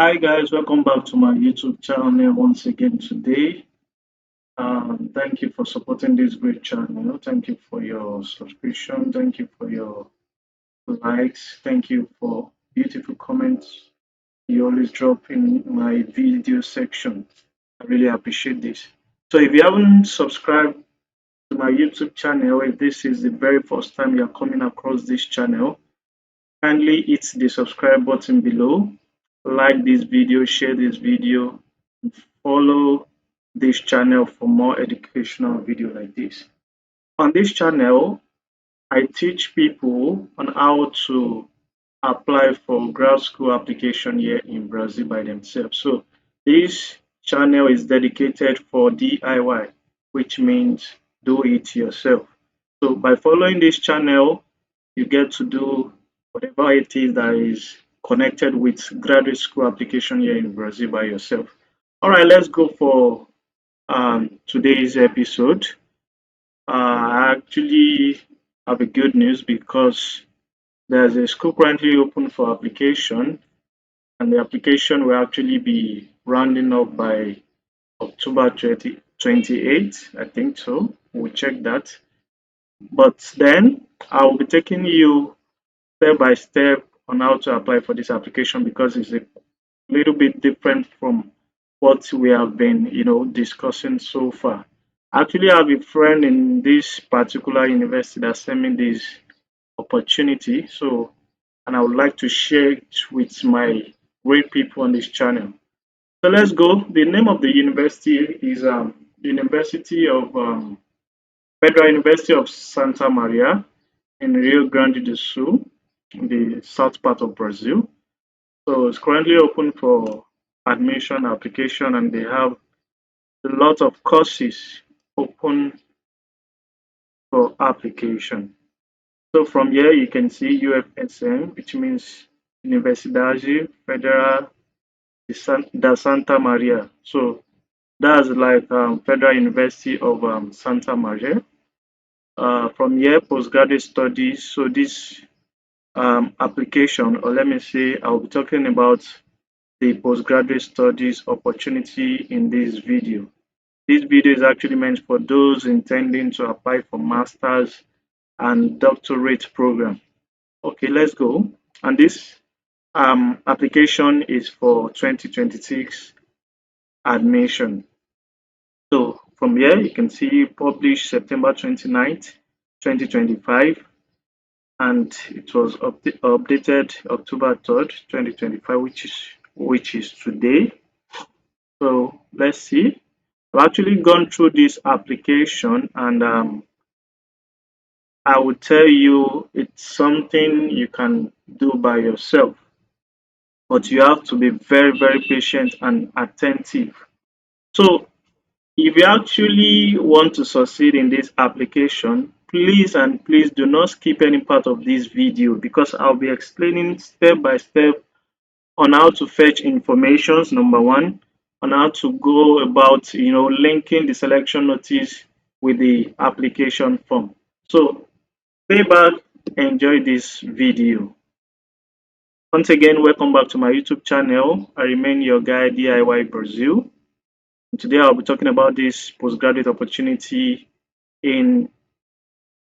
Hi guys, welcome back to my YouTube channel once again today. Thank you for supporting this great channel. Thank you for your subscription. Thank you for your likes. Thank you for beautiful comments you always drop in my video section. I really appreciate this. So if you haven't subscribed to my YouTube channel, if this is the very first time you're coming across this channel, kindly hit the subscribe button below, like this video, share this video, follow this channel for more educational video like this. On this channel, I teach people on how to apply for grad school application here in Brazil by themselves. So this channel is dedicated for DIY, which means do it yourself. So by following this channel, you get to do whatever it is that is connected with graduate school application here in Brazil by yourself. All right, let's go for today's episode. I actually have a good news because there's a school currently open for application, and the application will actually be rounding up by October 28th, I think so. We'll check that. But then I'll be taking you step by step on how to apply for this application because it's a little bit different from what we have been, discussing so far. I actually have a friend in this particular university that sent me this opportunity. So, and I would like to share it with my great people on this channel. So let's go. The name of the university is University of Federal University of Santa Maria in Rio Grande do Sul, in the south part of Brazil. So it's currently open for admission application, and they have a lot of courses open for application. So from here you can see UFSM, which means Universidade Federal da Santa Maria. So that's like Federal University of Santa Maria. From here, postgraduate studies. So this application, or let me say, I'll be talking about the postgraduate studies opportunity in this video. This video is actually meant for those intending to apply for masters and doctorate program. Okay, let's go. And this application is for 2026 admission. So from here, you can see published September 29th, 2025, and it was updated October 3rd, 2025, which is today. So let's see. I've actually gone through this application, and I would tell you it's something you can do by yourself, but you have to be very, very patient and attentive. So if you actually want to succeed in this application, please and please do not skip any part of this video because I'll be explaining step by step on how to fetch informations, number one, on how to go about, linking the selection notice with the application form. So stay back, enjoy this video. Once again, welcome back to my YouTube channel. I remain your guy DIY Brazil. Today I'll be talking about this postgraduate opportunity in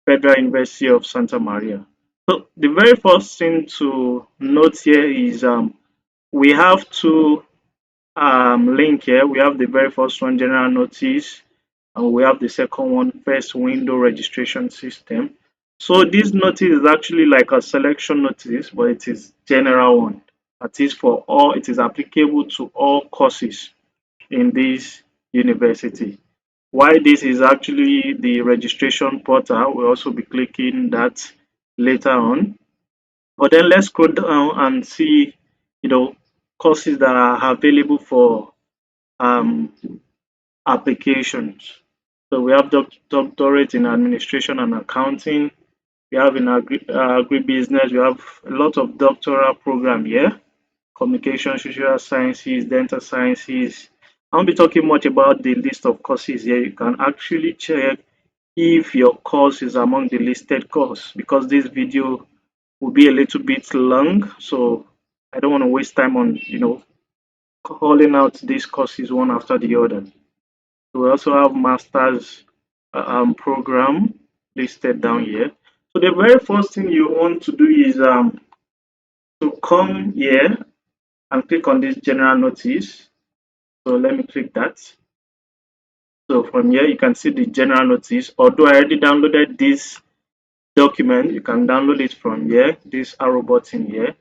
Federal University of Santa Maria. So the very first thing to note here is we have two link here. We have the very first one, general notice, and we have the second one, first window registration system. So this notice is actually like a selection notice, but it is general one. That is for all, it is applicable to all courses in this university. Why this is actually the registration portal, we'll also be clicking that later on. But then let's scroll down and see, courses that are available for um, applications. So we have doctorate in administration and accounting. We have in agribusiness. We have a lot of doctoral program here. Communication, social sciences, dental sciences. I won't be talking much about the list of courses here. You can actually check if your course is among the listed course because this video will be a little bit long. So I don't want to waste time on, calling out these courses one after the other. We also have master's program listed down here. So the very first thing you want to do is to come here and click on this general notice. So let me click that. So from here you can see the general notice. Although I already downloaded this document, you can download it from here, this arrow button here,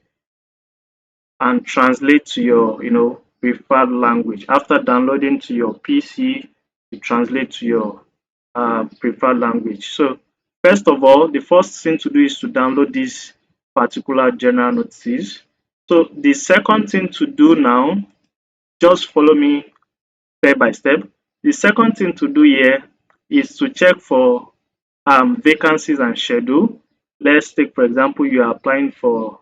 and translate to your preferred language. After downloading to your PC, you translate to your preferred language. So first of all, the first thing to do is to download this particular general notice. So the second thing to do now, just follow me step by step. The second thing to do here is to check for vacancies and schedule. Let's take, for example, you are applying for,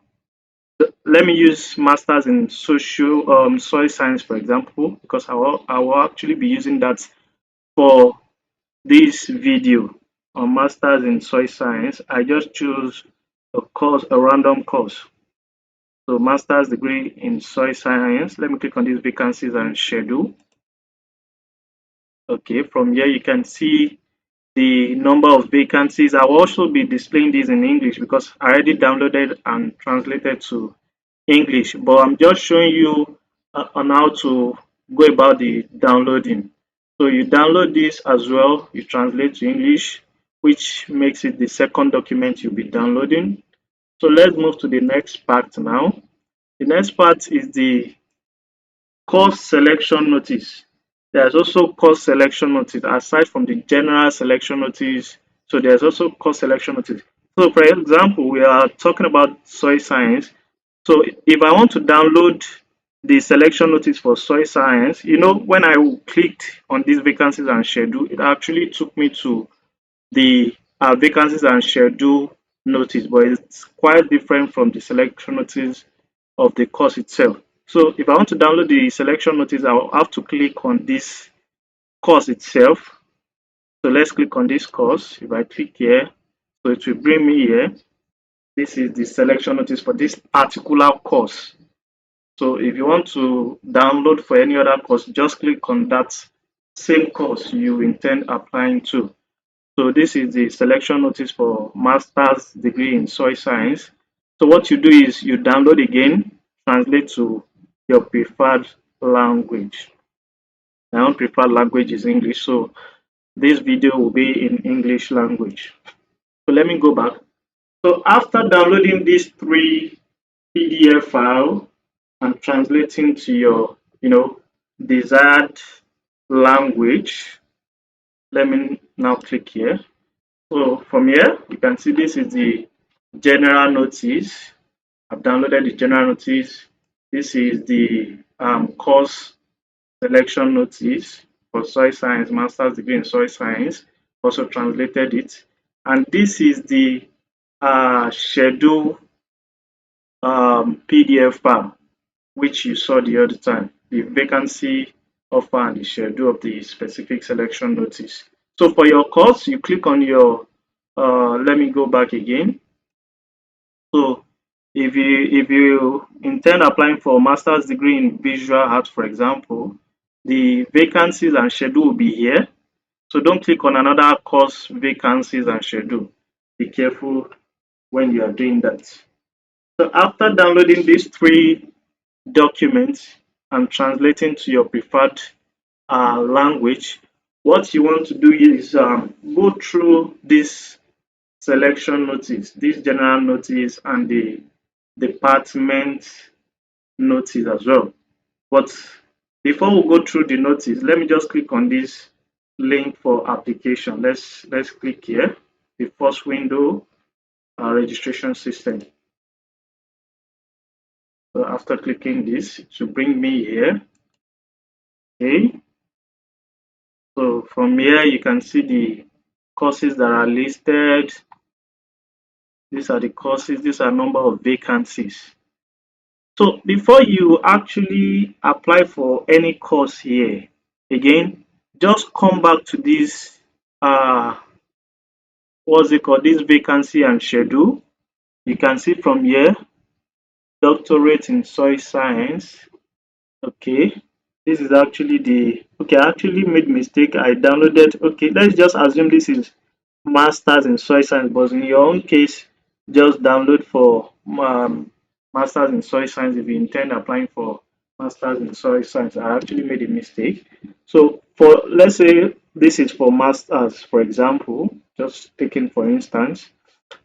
let me use masters in social soil science, for example, because I will actually be using that for this video on masters in soil science. I just choose a random course. So master's degree in soil science. Let me click on these vacancies and schedule. Okay, from here you can see the number of vacancies. I will also be displaying this in English because I already downloaded and translated to English, but I'm just showing you on how to go about the downloading. So you download this as well, you translate to English, which makes it the second document you'll be downloading. So let's move to the next part now. The next part is the course selection notice. There's also course selection notice aside from the general selection notice. So there's also course selection notice. So for example, we are talking about soil science. So if I want to download the selection notice for soil science, when I clicked on these vacancies and schedule, it actually took me to the vacancies and schedule notice, but it's quite different from the selection notice of the course itself. So if I want to download the selection notice, I'll have to click on this course itself. So let's click on this course. If I click here, so it will bring me here. This is the selection notice for this particular course. So if you want to download for any other course, just click on that same course you intend applying to. So this is the selection notice for master's degree in soil science. So what you do is you download again, translate to your preferred language. My own preferred language is English, so this video will be in English language. So let me go back. So after downloading these three PDF file and translating to your, desired language, let me now click here. So from here, you can see this is the general notice. I've downloaded the general notice. This is the course selection notice for soil science, master's degree in soil science. Also translated it. And this is the schedule PDF file, which you saw the other time, the vacancy offer and the schedule of the specific selection notice. So for your course, you click on your, let me go back again. So if you intend applying for a master's degree in visual art, for example, the vacancies and schedule will be here. So don't click on another course vacancies and schedule. Be careful when you are doing that. So after downloading these three documents and translating to your preferred language, what you want to do is go through this selection notice, this general notice, and the department notice as well. But before we go through the notice, let me just click on this link for application. Let's click here. The first window, registration system. So after clicking this, it will bring me here. Okay. So from here, you can see the courses that are listed. These are the courses. These are number of vacancies. So before you actually apply for any course here, again, just come back to this what's it called, this vacancy and schedule. You can see from here, doctorate in soil science. Okay, this is actually the okay. I actually made mistake. I downloaded. Okay, let's just assume this is masters in soil science, but in your own case, just download for masters in soil science if you intend applying for masters in soil science. I actually made a mistake. So for let's say this is for masters, for example, just taking for instance,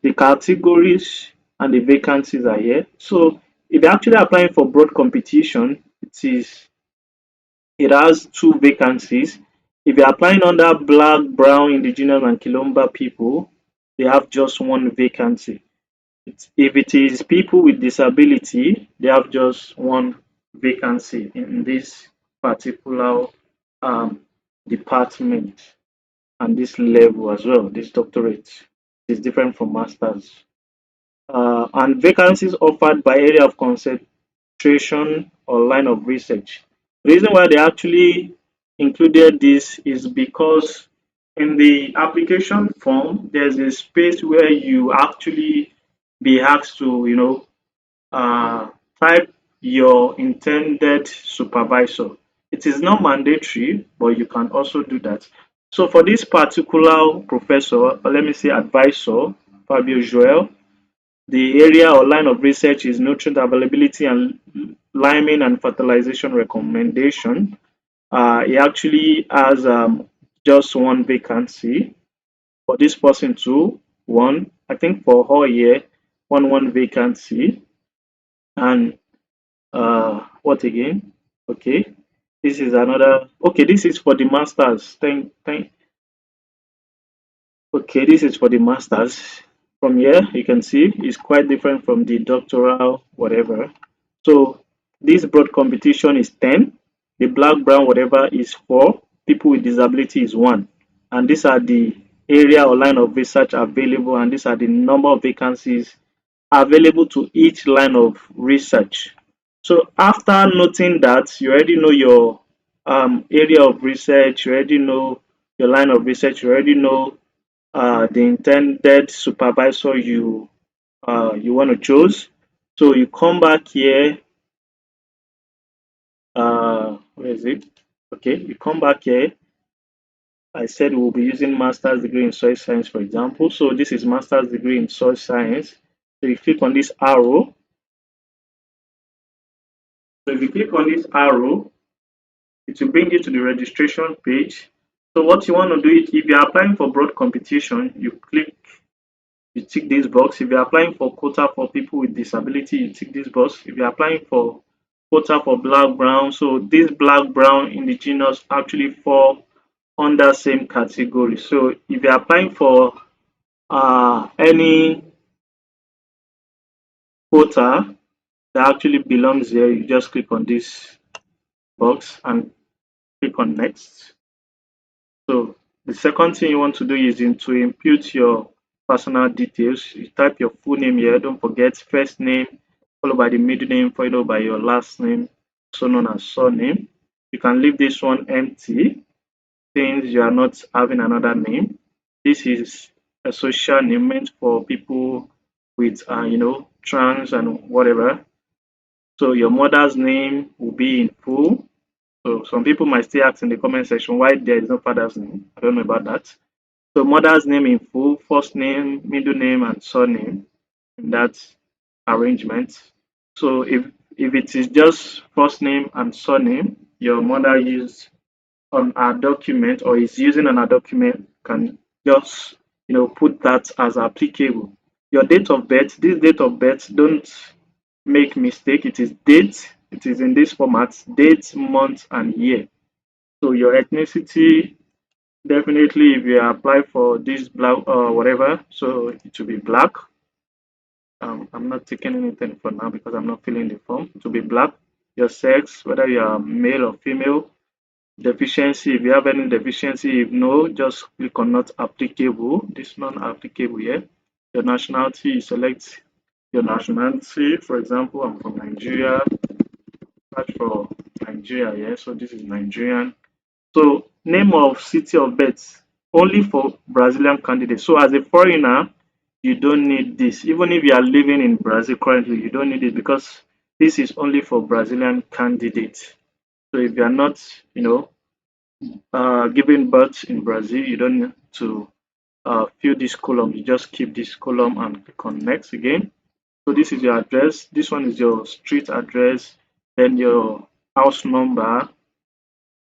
the categories and the vacancies are here. So if you're actually applying for broad competition, it has two vacancies. If you're applying under black, brown, indigenous, and Kilomba people, they have just one vacancy. If it is people with disability, they have just one vacancy in this particular um, department and this level as well. This doctorate is different from masters. And vacancies offered by area of concentration or line of research. The reason why they actually included this is because in the application form, there's a space where you actually be asked to, uh, type your intended supervisor. It is not mandatory, but you can also do that. So for this particular professor, or let me say advisor, Fabio Joel, the area or line of research is nutrient availability and liming and fertilization recommendation. He actually has just one vacancy for this person too. One, I think for whole year, one vacancy. And what again? Okay, this is another. Okay, this is for the masters. Okay, this is for the masters. From here, you can see it's quite different from the doctoral, whatever. So this broad competition is 10, the black, brown, whatever is 4, people with disability is 1. And these are the area or line of research available, and these are the number of vacancies available to each line of research. So after noting that, you already know your area of research, you already know your line of research, you already know the intended supervisor you want to choose. So you come back here. Where is it? Okay, you come back here. I said we'll be using master's degree in soil science, for example. So this is master's degree in soil science. So you click on this arrow. So if you click on this arrow, it will bring you to the registration page. So what you want to do is, if you're applying for broad competition, you tick this box. If you're applying for quota for people with disability, you tick this box. If you're applying for quota for black, brown, so this black, brown, indigenous actually fall under same category. So if you're applying for any quota that actually belongs there, you just click on this box and click on next. So the second thing you want to do is to input your personal details. You type your full name here. Don't forget first name, followed by the middle name, followed by your last name, so known as surname. You can leave this one empty since you are not having another name. This is a social name meant for people with, trans and whatever. So your mother's name will be in full. So some people might still ask in the comment section why there is no father's name. I don't know about that. So mother's name in full, first name, middle name, and surname in that arrangement. So if it is just first name and surname, your mother used on a document or is using on a document can just put that as applicable. Your date of birth, this date of birth, don't make mistake. It is date. It is in this format: date, month, and year. So your ethnicity, definitely, if you apply for this black or whatever, so it will be black. I'm not taking anything for now because I'm not filling the form. It will be black. Your sex, whether you are male or female. Deficiency, if you have any deficiency, if no, just click on not applicable. This non-applicable here. Your nationality, you select your nationality. For example, I'm from Nigeria. Search for Nigeria here. So this is Nigerian. So name of city of birth only for Brazilian candidates. So as a foreigner, you don't need this. Even if you are living in Brazil currently, you don't need it because this is only for Brazilian candidates. So if you are not, giving birth in Brazil, you don't need to fill this column. You just keep this column and click on next again. So this is your address. This one is your street address. Then your house number.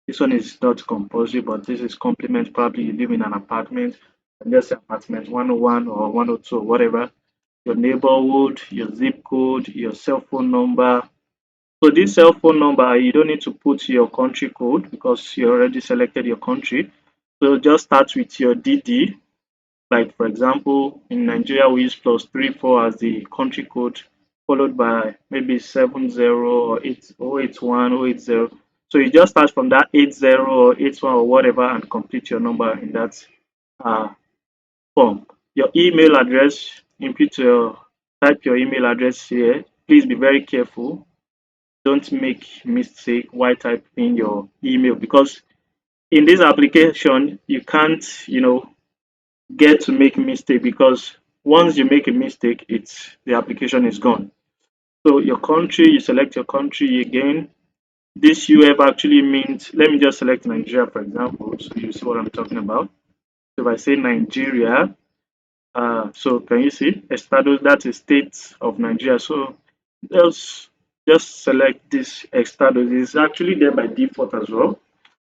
This one is not compulsory, but this is complement. Probably you live in an apartment, and just apartment 101 or 102 or whatever. Your neighborhood, your zip code, your cell phone number. So this cell phone number, you don't need to put your country code because you already selected your country. So just start with your DD. Like for example, in Nigeria, we use +34 as the country code, followed by maybe 70 or 8081 or 80. So you just start from that 80 or 81 or whatever and complete your number in that uh, form. Your email address, input your type your email address here. Please be very careful. Don't make mistake while typing your email because in this application you can't, get to make mistake because once you make a mistake, it's the application is gone. So your country, you select your country again. This UF actually means, let me just select Nigeria for example, so you see what I'm talking about. So if I say Nigeria, so can you see Estado? That's a state of Nigeria. So just just select this Estado. It's actually there by default as well.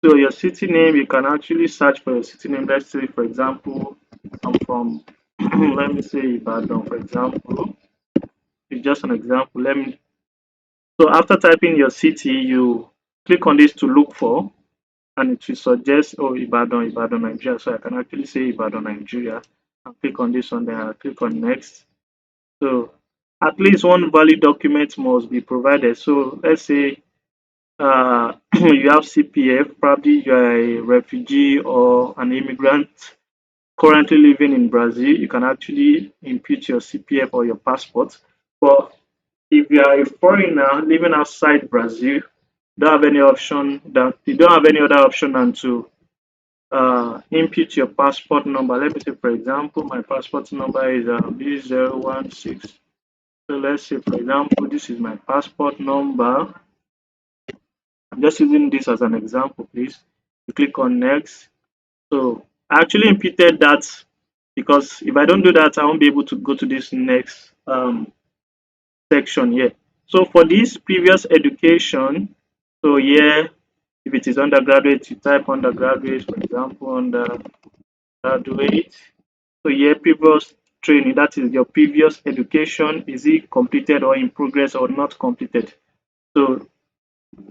So your city name, you can actually search for your city name. Let's say, for example, I'm from, let me say Ibadan, for example. It's just an example. So after typing your city, you click on this to look for, and it will suggest, oh, Ibadan, Ibadan, Nigeria. So I can actually say Ibadan, Nigeria, and click on this one, then I'll click on next. So at least one valid document must be provided. So let's say you have CPF, probably you're a refugee or an immigrant currently living in Brazil, you can actually input your CPF or your passport. But if you are a foreigner living outside Brazil, don't have any option that you don't have any other option than to input your passport number. Let me say, for example, my passport number is B016. So let's say, for example, this is my passport number. I'm just using this as an example, please. You click on next. So I actually imputed that because if I don't do that, I won't be able to go to this next section here. So for this previous education, so here, if it is undergraduate, you type undergraduate, for example, undergraduate. So here, previous training, that is your previous education, is it completed or in progress or not completed? So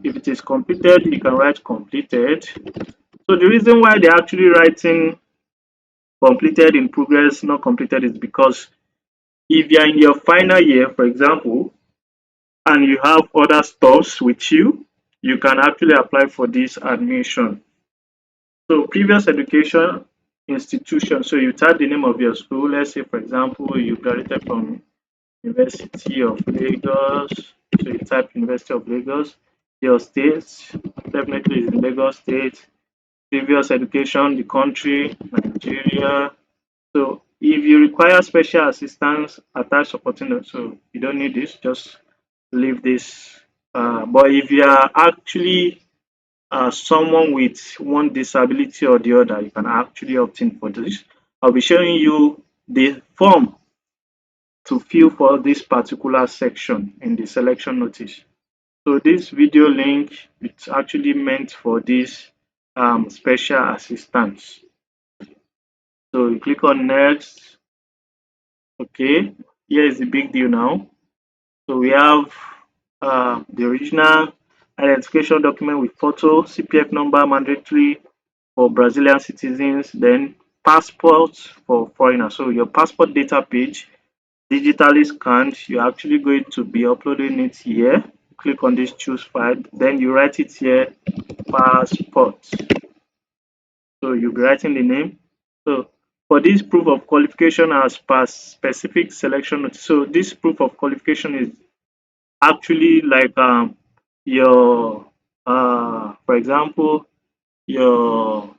if it is completed, you can write completed. So the reason why they're actually writing completed, in progress, not completed is because if you're in your final year, for example, and you have other stuffs with you, you can actually apply for this admission. So previous education institution, so you type the name of your school. Let's say, for example, you graduated from University of Lagos. So you type University of Lagos. Your state, definitely is in Lagos State. Previous education, the country, Nigeria. So if you require special assistance, attach supporting notes. So you don't need this, just leave this. But if you are actually someone with one disability or the other, you can actually opt in for this. I'll be showing you the form to fill for this particular section in the selection notice. So this video link, it's actually meant for this special assistance. So you click on next. Okay, here is the big deal now. So we have the original identification document with photo, CPF number mandatory for Brazilian citizens, then passport for foreigners. So your passport data page, digitally scanned, you're actually going to be uploading it here. Click on this choose file, then you write it here, passport. So you'll be writing the name. So for this proof of qualification as per specific selection notice. So this proof of qualification is actually like your for example your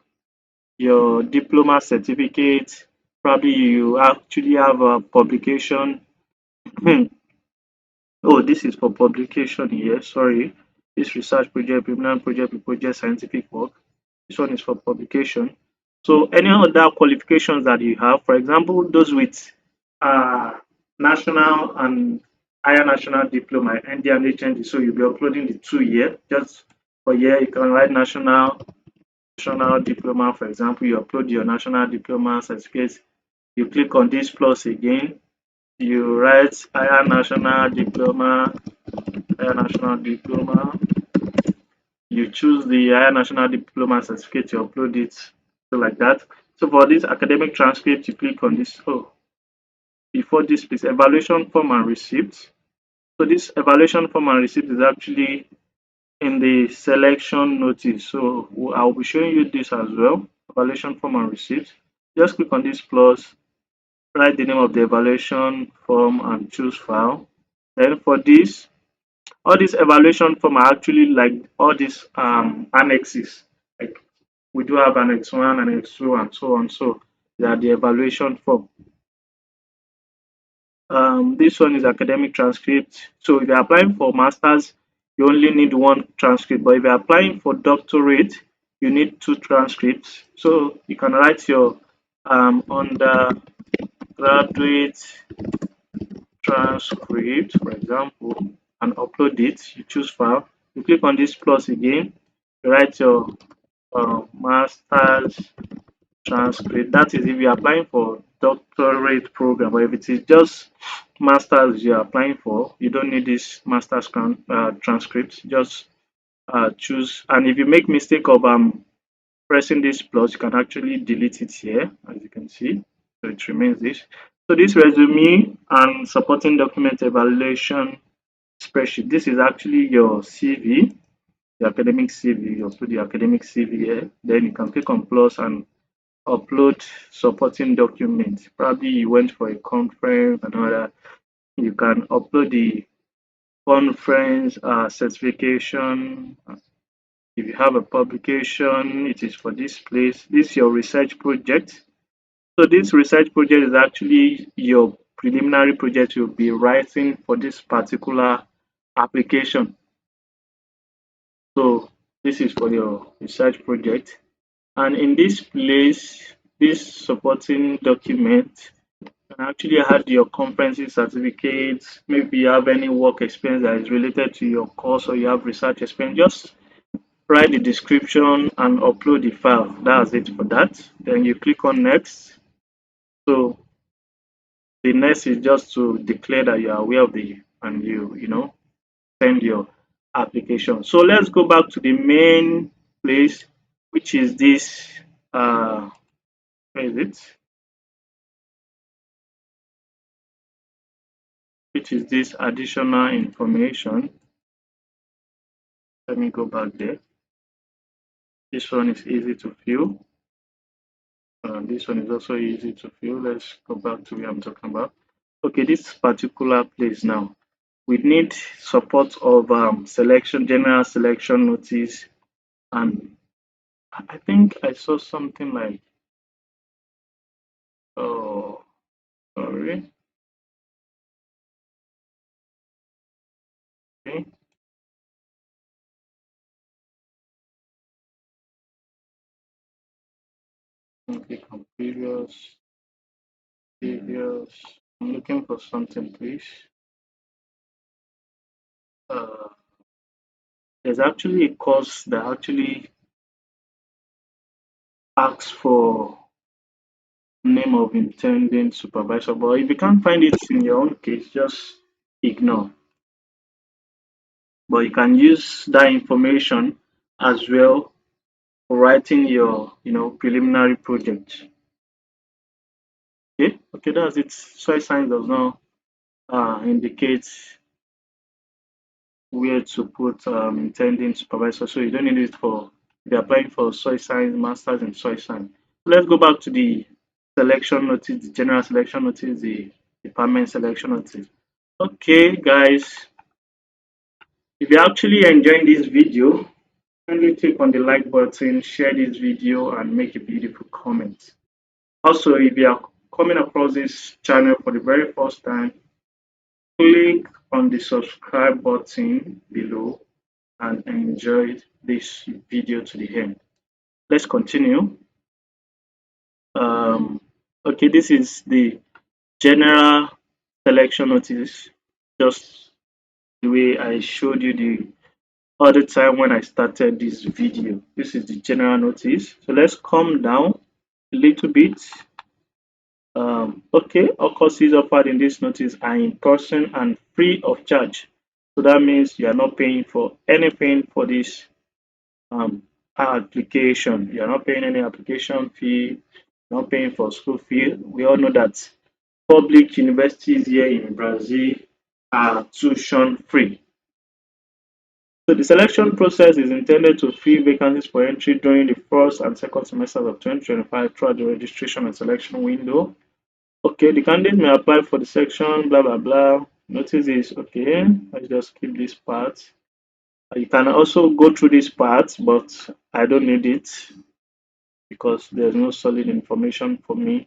diploma certificate, probably you actually have a publication. Oh, this is for publication here, sorry. This research project, preliminary project, scientific work. This one is for publication. So any other qualifications that you have, for example, those with uh, national and higher national diploma, ND and HND, so you'll be uploading the 2 year. Just for year, you can write national diploma, for example, you upload your national diploma certificate, you click on this plus again, you write higher national diploma, you choose the higher national diploma certificate, you upload it, so like that. So for this academic transcript, you click on this. Oh, before this, please, evaluation form and receipt. So this evaluation form and receipt is actually in the selection notice. So I'll be showing you this as well. Evaluation form and receipt. Just click on this plus, write the name of the evaluation form and choose file. Then for this, all these evaluation form are actually like all these annexes. Like we do have annex 1, annex 2, and so on. So they are the evaluation form. This one is academic transcript. So if you're applying for masters, you only need one transcript. But if you're applying for doctorate, you need two transcripts. So you can write your undergraduate transcript, for example, and upload it. You choose file. You click on this plus again. You write your master's transcript. That is if you're applying for doctorate program, but if it is just masters you're applying for, you don't need this master's transcript. Just choose, and if you make mistake of pressing this plus, you can actually delete it here, as you can see. So it remains this. So this resume and supporting document evaluation spreadsheet. This is actually your CV, the academic CV. You put the academic CV here. Then you can click on plus and upload supporting documents. Probably you went for a conference and all that. You can upload the conference certification. If you have a publication, it is for this place. This is your research project. So this research project is actually your preliminary project you'll be writing for this particular application. So this is for your research project. And in this place, this supporting document can actually add your comprehensive certificates. Maybe you have any work experience that is related to your course or you have research experience. Just write the description and upload the file. That's it for that. Then you click on next. So the next is just to declare that you are aware of the and you send your application. So let's go back to the main place, which is this where is it? Which is this additional information. Let me go back there. This one is easy to fill. This one is also easy to fill. Let's go back to where I'm talking about. Okay, this particular place now, we need support of selection, general selection notice, and I think I saw something like, oh, sorry, okay, click on previous. I'm looking for something, please. Uh, there's actually a course that actually asks for name of intending supervisor, but if you can't find it in your own case, just ignore. But you can use that information as well for writing your preliminary project. Okay, that's it. Soil science does not indicate where to put intending supervisor, so you don't need it for if you're applying for soil science, masters in soil science. So let's go back to the selection notice, the general selection notice, the department selection notice. Okay, guys, if you're actually enjoying this video, kindly click on the like button, share this video, and make a beautiful comment. Also, if you are coming across this channel for the very first time, click on the subscribe button below and enjoyed this video to the end. Let's continue. Um, okay, this is the general selection notice, just the way I showed you the other time when I started this video. This is the general notice. So let's come down a little bit. Okay, all courses offered in this notice are in person and free of charge. So that means you are not paying for anything for this um, application. You are not paying any application fee, not paying for school fee. We all know that public universities here in Brazil are tuition free. So the selection process is intended to fill vacancies for entry during the first and second semesters of 2025 throughout the registration and selection window. Okay, the candidate may apply for the section, blah, blah, blah. Notice is okay. Let's just skip this part. You can also go through this part, but I don't need it because there's no solid information for me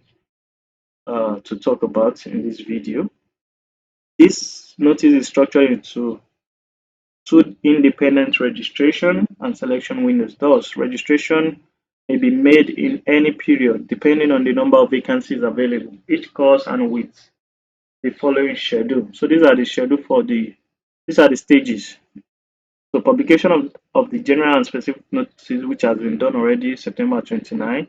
to talk about in this video. This notice is structured into two independent registration and selection windows. Thus, registration may be made in any period depending on the number of vacancies available, each course and with the following schedule. So these are the schedule for these are the stages. So publication of the general and specific notices which has been done already September 29.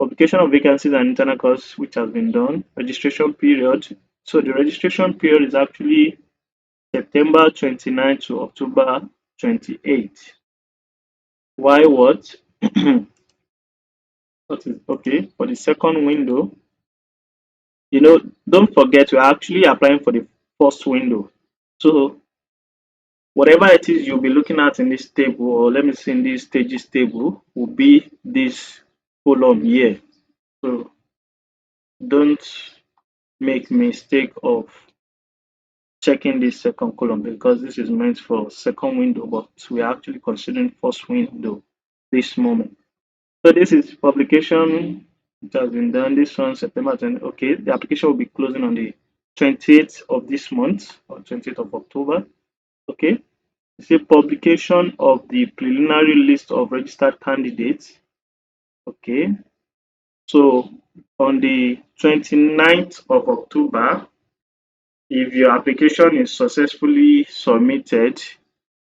Publication of vacancies and internal course which has been done. Registration period. So the registration period is actually September 29 to October 28. Why what? What is okay for the second window? Don't forget we're actually applying for the first window. So whatever it is you'll be looking at in this table, or let me say in this stages table, will be this column here. So don't make mistake of checking this second column because this is meant for second window, but we are actually considering first window this moment. So this is publication. It has been done this one September 10. Okay, the application will be closing on the 28th of this month or 28th of October. Okay, say publication of the preliminary list of registered candidates. Okay, so on the 29th of October, if your application is successfully submitted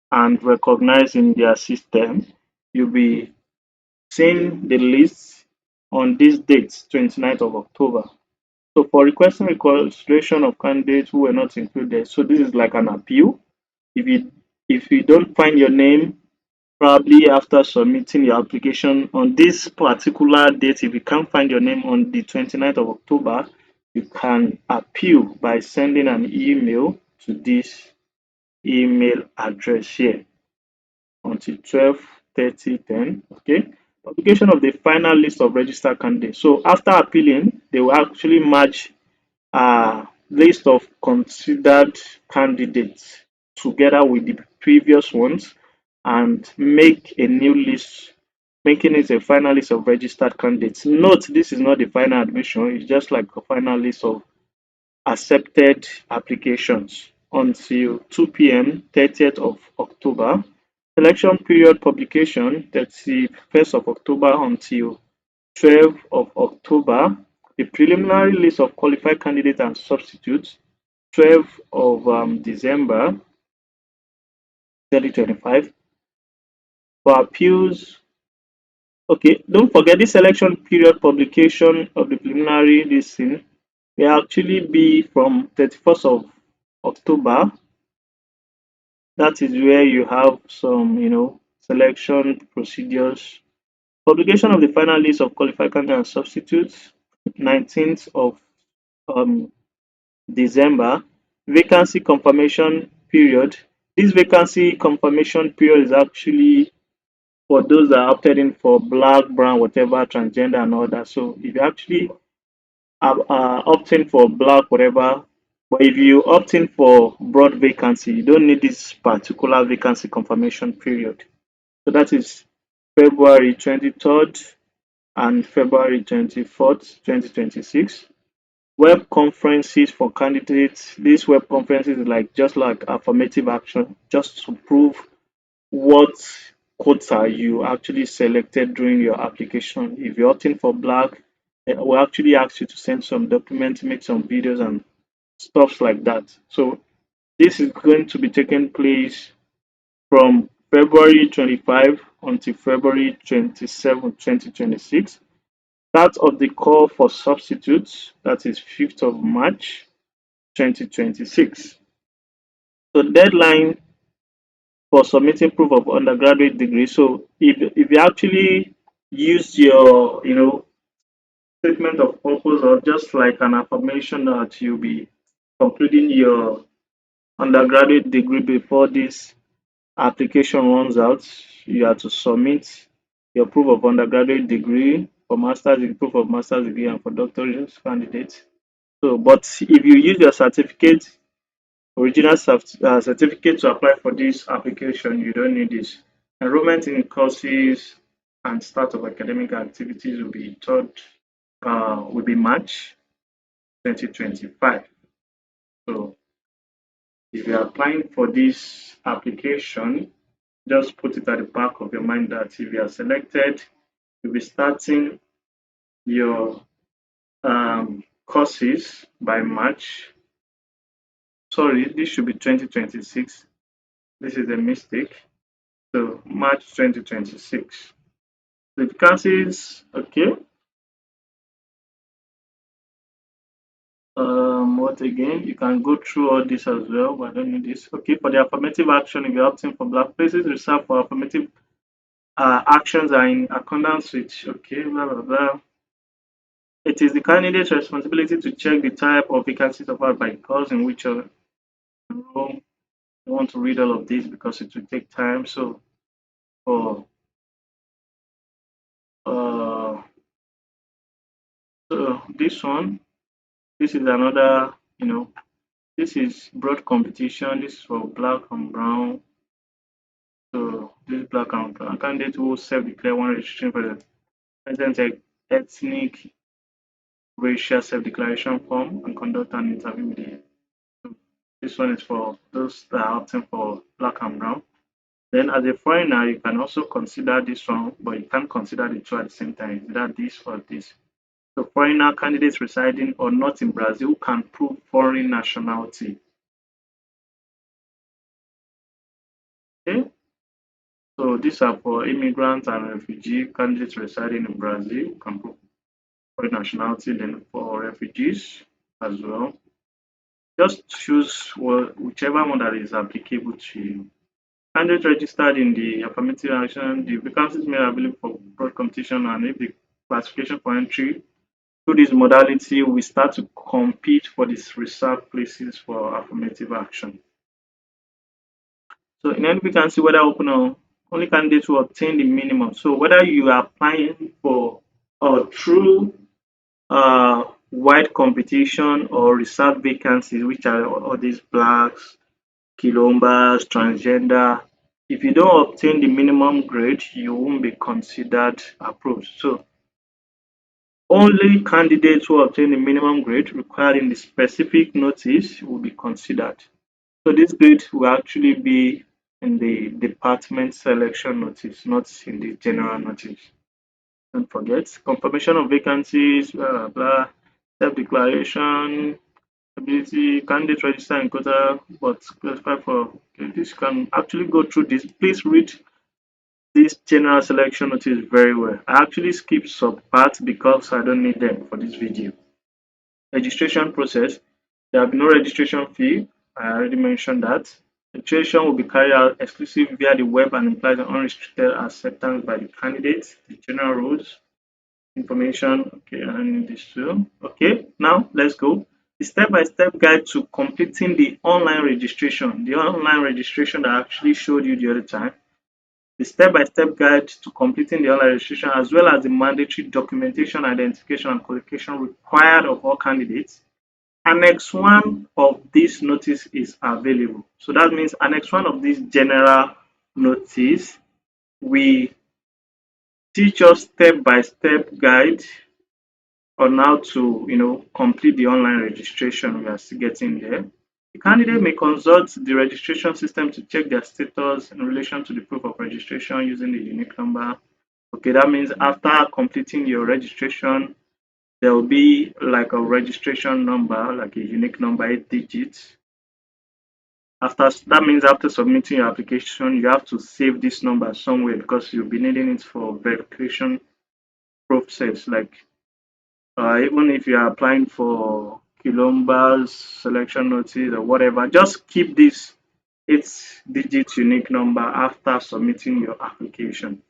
and recognized in their system, you'll be seeing the list on this date, 29th of October. So for requesting reconsideration of candidates who were not included, so this is like an appeal. If you don't find your name probably after submitting your application on this particular date, if you can't find your name on the 29th of October, you can appeal by sending an email to this email address here until 12:30 then. Okay. Publication of the final list of registered candidates. So after appealing, they will actually match a list of considered candidates together with the previous ones and make a new list, making it a final list of registered candidates. Note this is not the final admission, it's just like a final list of accepted applications until 2 p.m. 30th of October. Selection period publication 31st of October until 12th of October. The preliminary list of qualified candidates and substitutes 12th of December 2025. For appeals, okay, don't forget this selection period publication of the preliminary listing will actually be from 31st of October. That is where you have some, selection procedures. Publication of the final list of qualified candidates and substitutes, 19th of um, December. Vacancy confirmation period. This vacancy confirmation period is actually for those that opted in for black, brown, whatever, transgender, and all that. So if you actually opt in for black, whatever, but if you opt in for broad vacancy, you don't need this particular vacancy confirmation period. So that is February 23rd and February 24th, 2026. Web conferences for candidates. These web conferences is like just like affirmative action, just to prove what quota you actually selected during your application. If you're opting for black, we'll actually ask you to send some documents, make some videos and stuff like that. So this is going to be taking place from February 25 until February 27, 2026. Start of the call for substitutes, that is 5th of March 2026. So deadline for submitting proof of undergraduate degree. So if you actually use your statement of purpose or just like an affirmation that you'll be concluding your undergraduate degree before this application runs out, you have to submit your proof of undergraduate degree for master's degree, proof of master's degree, and for doctoral candidates. So, but if you use your certificate, original certificate to apply for this application, you don't need this. Enrollment in courses and start of academic activities will be March 2025. So if you're applying for this application, just put it at the back of your mind that if you are selected, you'll be starting your courses by March. Sorry, this should be 2026. This is a mistake. So March 2026. The vacancies, okay. What again? You can go through all this as well, but I don't need this. Okay, for the affirmative action, if you're opting for black places reserved for affirmative actions are in accordance with, okay, blah, blah, blah. It is the candidate's responsibility to check the type of vacancies offered by the course in which you enroll. I want to read all of this because it will take time. So for uh, this one, this is another, this is broad competition. This is for black and brown. So this is black and brown. Candidate who self-declare one registration for the present ethnic racial self-declaration form and conduct an interview with the. So this one is for those that are opting for black and brown. Then as a foreigner, you can also consider this one, but you can't consider the two at the same time. Either this or this. So foreigner candidates residing or not in Brazil can prove foreign nationality. Okay. So these are for immigrants and refugee candidates residing in Brazil can prove foreign nationality. Then for refugees as well, just choose whichever one that is applicable to you. Candidates registered in the affirmative action, the vacancies made available for broad competition, and if the classification for entry through this modality, we start to compete for these reserved places for affirmative action. So in any vacancy, whether open or only candidates who obtain the minimum. So whether you are applying for a true wide competition or reserved vacancies, which are all these blacks, kilombas, transgender, if you don't obtain the minimum grade, you won't be considered approved. So only candidates who obtain the minimum grade required in the specific notice will be considered. So this grade will actually be in the department selection notice, not in the general notice. Don't forget confirmation of vacancies, blah blah blah, self-declaration, ability, candidate register in quota, but specify for okay, this can actually go through this. Please read this general selection notice very well. I actually skip some parts because I don't need them for this video. Registration process. There will be no registration fee. I already mentioned that. Registration will be carried out exclusively via the web and implies an unrestricted acceptance by the candidate. The general rules, information. Okay, I need this too. Okay, now let's go. The step-by-step guide to completing the online registration. The online registration that I actually showed you the other time. The step-by-step guide to completing the online registration, as well as the mandatory documentation, identification, and qualification required of all candidates. Annex 1 of this notice is available. So that means Annex 1 of this general notice, we teach us step-by-step guide on how to, complete the online registration. We are still getting there. The candidate may consult the registration system to check their status in relation to the proof of registration using the unique number. Okay, that means after completing your registration, there will be like a registration number, like a unique number, 8 digits. After that means after submitting your application, you have to save this number somewhere because you'll be needing it for verification process. Like even if you are applying for Kilombas, selection notice, or whatever, just keep this 8 digit unique number after submitting your application.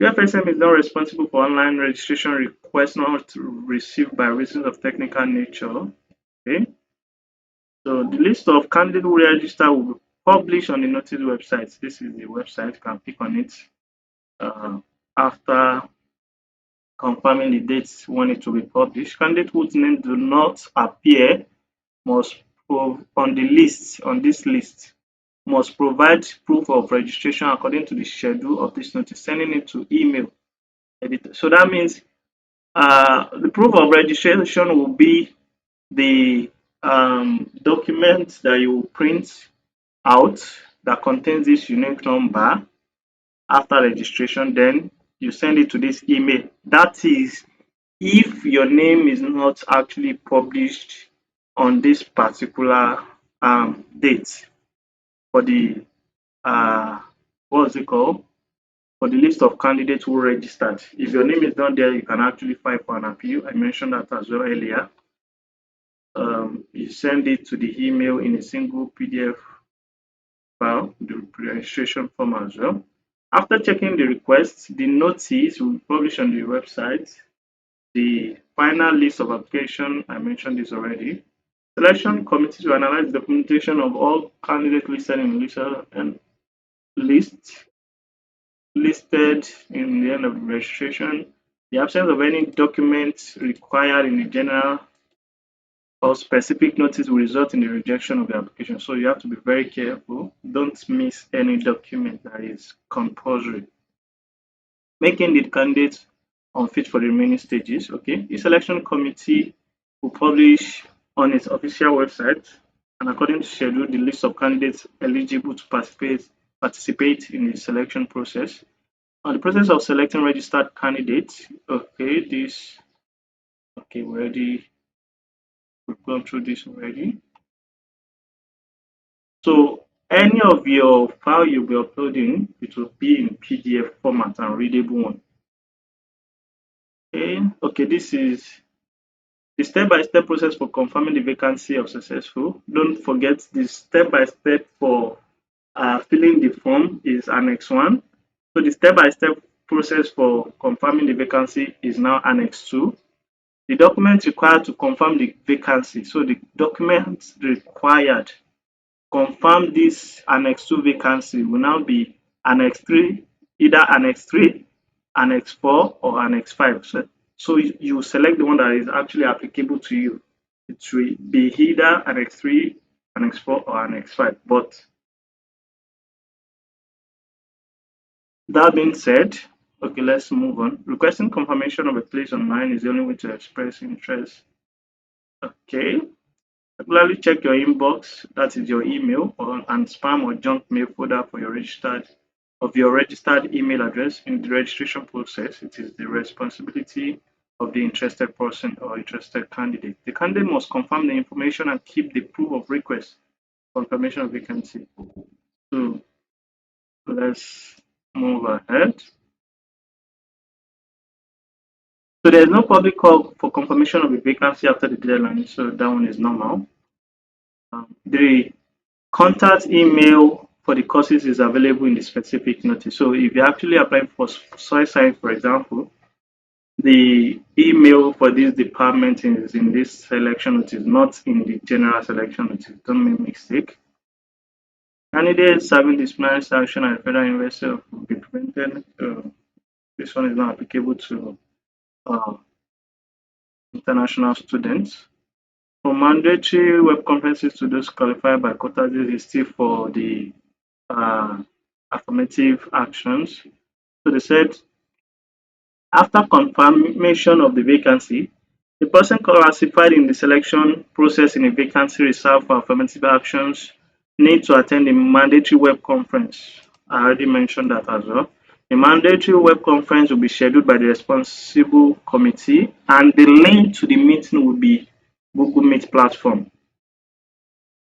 UFSM is not responsible for online registration requests not received by reasons of technical nature. Okay. So the list of candidates who register will be published on the notice website. This is the website. You can click on it after confirming the dates when it will be published. Candidates whose names do not appear must on this list must provide proof of registration according to the schedule of this notice, sending it to email editor. So that means the proof of registration will be the document that you print out that contains this unique number after registration. Then you send it to this email. That is if your name is not actually published on this particular date for the what's it called, for the list of candidates who registered. If your name is not there, you can actually file for an appeal. I mentioned that as well earlier. You send it to the email in a single PDF file, the registration form as well. After checking the request, the notice will be published on the website. The final list of application, I mentioned this already. Selection committee to analyze the documentation of all candidates listed in list listed in the end of the registration. The absence of any documents required in the general or specific notice will result in the rejection of the application. So you have to be very careful. Don't miss any document that is compulsory. Making the candidate unfit for the remaining stages. Okay, the selection committee will publish on its official website and according to schedule the list of candidates eligible to participate in the selection process. On the process of selecting registered candidates, we've gone through this already. So any of your file you'll be uploading, it will be in PDF format and readable one. Okay, this is the step-by-step process for confirming the vacancy of successful. Don't forget the step-by-step for filling the form is Annex 1. So the step-by-step process for confirming the vacancy is now Annex 2. The documents required to confirm the vacancy. So the documents required confirm this Annex 2 vacancy will now be Annex 3, either Annex 3, Annex 4, or Annex 5. So you select the one that is actually applicable to you. It will be either Annex 3, Annex 4, or Annex 5. But that being said, okay, let's move on. Requesting confirmation of a place online is the only way to express interest. Okay. Regularly check your inbox, that is your email, and spam or junk mail folder for your registered email address in the registration process. It is the responsibility of the interested person or interested candidate. The candidate must confirm the information and keep the proof of request, confirmation of vacancy. So let's move ahead. So there's no public call for confirmation of a vacancy after the deadline, so that one is normal. The contact email for the courses is available in the specific notice. So if you're actually applying for soil science, for example, the email for this department is in this selection notice, not in the general selection notice. Don't make mistake. Candidates serving disciplinary sanction at federal university will be prevented. This one is not applicable to international students. For mandatory web conferences to those qualified by quotas, this is still for the affirmative actions. So they said after confirmation of the vacancy, The person classified in the selection process in a vacancy reserved for affirmative actions need to attend a mandatory web conference. I already mentioned that as well. The mandatory web conference will be scheduled by the responsible committee, and the link to the meeting will be Google Meet platform,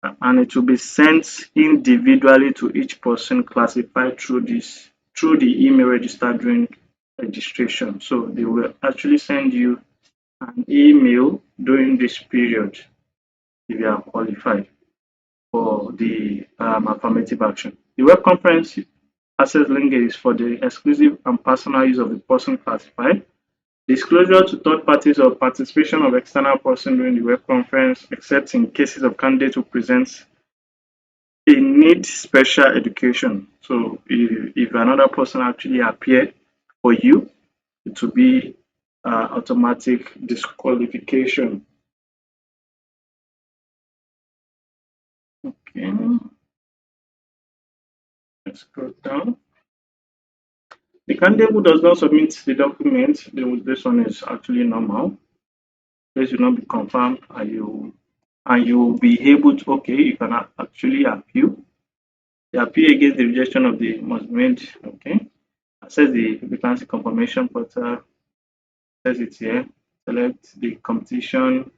and it will be sent individually to each person classified through the email registered during registration. So they will actually send you an email during this period if you are qualified for the affirmative action. The web conference access link is for the exclusive and personal use of the person classified. Disclosure to third parties or participation of external person during the web conference, except in cases of candidate who presents a need special education. So if another person actually appear for you, it will be automatic disqualification. Okay, let's go down. The candidate who does not submit the document, this one is actually normal. This will not be confirmed, and you will be able to, okay, you can actually appeal. The appeal against the rejection of the must be made, okay. Access the vacancy confirmation portal, access it here, select the competition,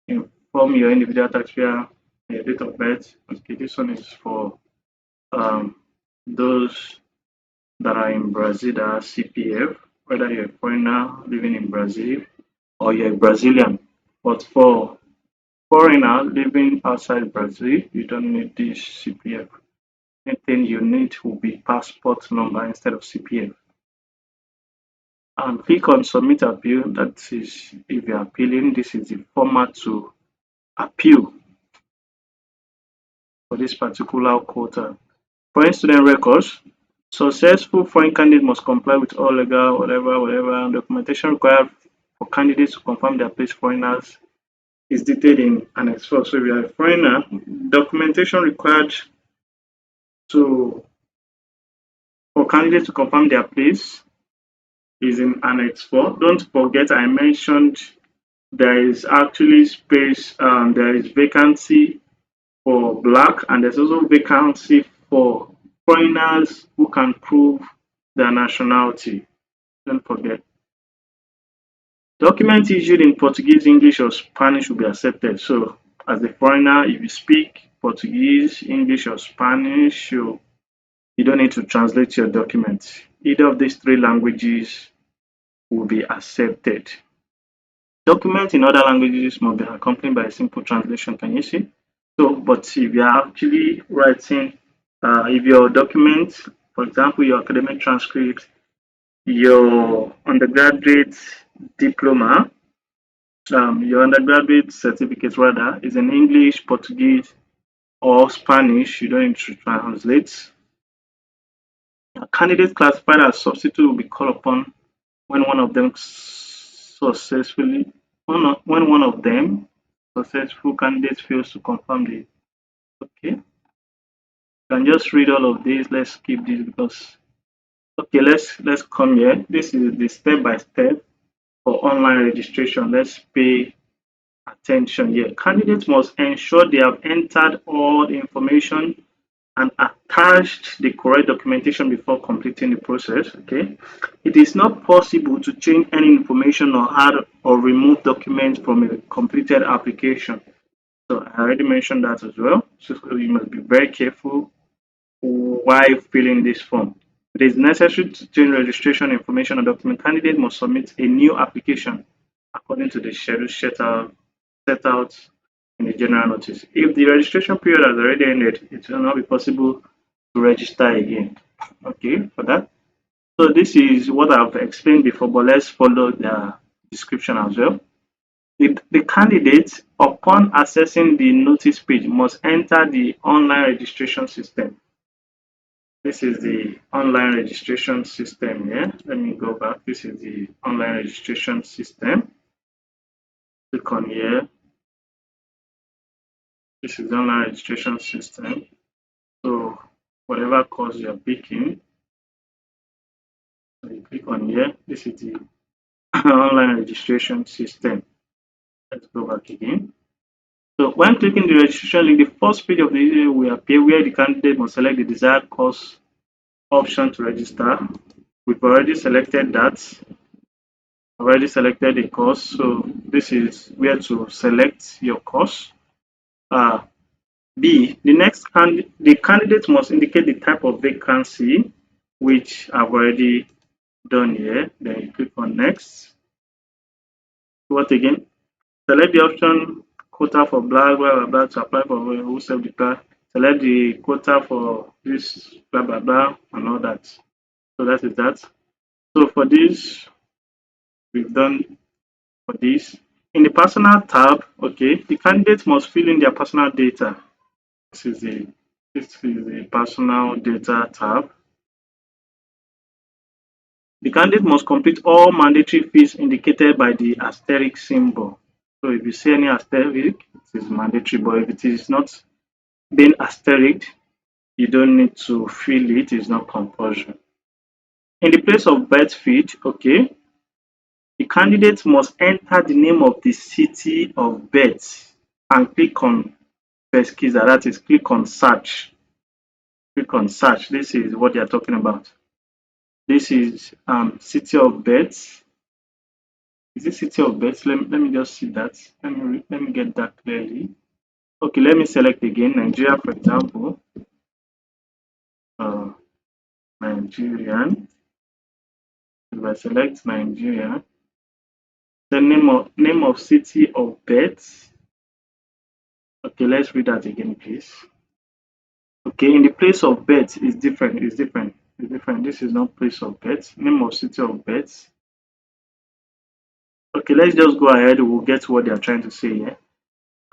inform your individual taxpayer, your date of birth. Okay, this one is for um, those that are in Brazil that are CPF, whether you're a foreigner living in Brazil or you're a Brazilian. But for foreigner living outside Brazil, you don't need this CPF. Anything you need will be passport number instead of CPF. And click on submit appeal. That is, if you're appealing, this is the format to appeal for this particular quota. Foreign student records. Successful foreign candidate must comply with all legal, whatever documentation required for candidates to confirm their place foreigners is detailed in Annex 4. So if you are a foreigner, documentation required to for candidates to confirm their place is in Annex 4. Don't forget I mentioned there is actually space, there is vacancy for black, and there's also vacancy for foreigners who can prove their nationality. Don't forget. Documents issued in Portuguese, English, or Spanish will be accepted. So, as a foreigner, if you speak Portuguese, English, or Spanish, you don't need to translate your document. Either of these three languages will be accepted. Documents in other languages must be accompanied by a simple translation. Can you see? So, but if you are actually writing, if your document, for example, your academic transcript, your undergraduate diploma, your undergraduate certificate rather, is in English, Portuguese, or Spanish, you don't need to translate. A candidate classified as substitute will be called upon when one of them successfully, when one of them successful candidates fails to confirm the, okay. You can just read all of this. Let's skip this because, okay, let's come here. This is the step by step for online registration. Let's pay attention here. Candidates must ensure they have entered all the information and attached the correct documentation before completing the process. Okay, it is not possible to change any information or add or remove documents from a completed application. So I already mentioned that as well. So you must be very careful while filling this form. It is necessary to change registration information or document. Candidate must submit a new application according to the schedule set out in the general notice. If the registration period has already ended, it will not be possible to register again. Okay, for that. So this is what I've explained before, but let's follow the description as well. The candidate, upon accessing the notice page, must enter the online registration system. This is the online registration system here. Let me go back. This is the online registration system. Click on here. This is the online registration system. So whatever course you're picking, so you click on here. This is the online registration system. Let's go back again. So when clicking the registration link, the first page of the video will appear where the candidate must select the desired course option to register. We've already selected that. Already selected a course, so this is where to select your course. Uh, B, the candidate must indicate the type of vacancy, which I've already done here. Then you click on next. What again? Select the option quota for blah blah blah, blah to apply for who self declare. Select the quota for this blah blah blah and all that. So that is that. So for this, we've done for this. In the personal tab, okay, the candidate must fill in their personal data. This is the personal data tab. The candidate must complete all mandatory fields indicated by the asterisk symbol. So if you see any asterisk, it is mandatory, but if it is not being asterisk, you don't need to fill it, it's not compulsory. In the place of birth field, okay, the candidate must enter the name of the city of birth and click on pesquisa, that is, click on search. Click on search. This is what they are talking about. This is city of birth. Is it city of birth? Let me just see that. Let me get that clearly. Okay, let me select again Nigeria, for example. Uh, Nigerian. If I select Nigeria, the name of city of birth. Okay, let's read that again, please. Okay, in the place of birth is different. It's different. It's different. This is not place of birth. Name of city of birth. Okay, let's just go ahead. We'll get what they are trying to say here.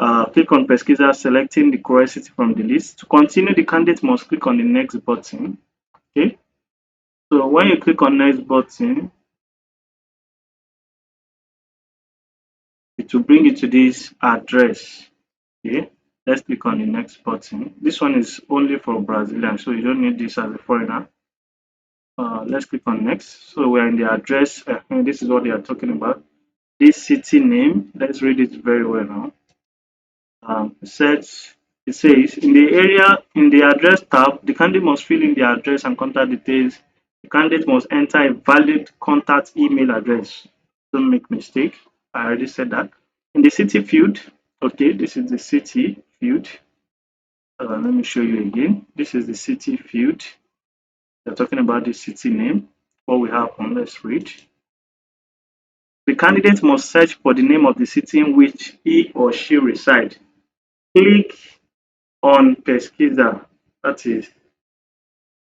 Click on Pesquisa, selecting the correct city from the list. To continue, the candidate must click on the next button. Okay, so when you click on next button, it will bring you to this address. Okay, let's click on the next button. This one is only for Brazilian, so you don't need this as a foreigner. Let's click on next. So we're in the address, and this is what they are talking about. This city name, let's read it very well now. It says in the area in the address tab, the candidate must fill in the address and contact details. The candidate must enter a valid contact email address. Don't make mistake. I already said that. In the city field, okay, this is the city field. Let me show you again. This is the city field. They're talking about the city name. What we have on, let's read. The candidate must search for the name of the city in which he or she resides. Click on Pesquisa, that is,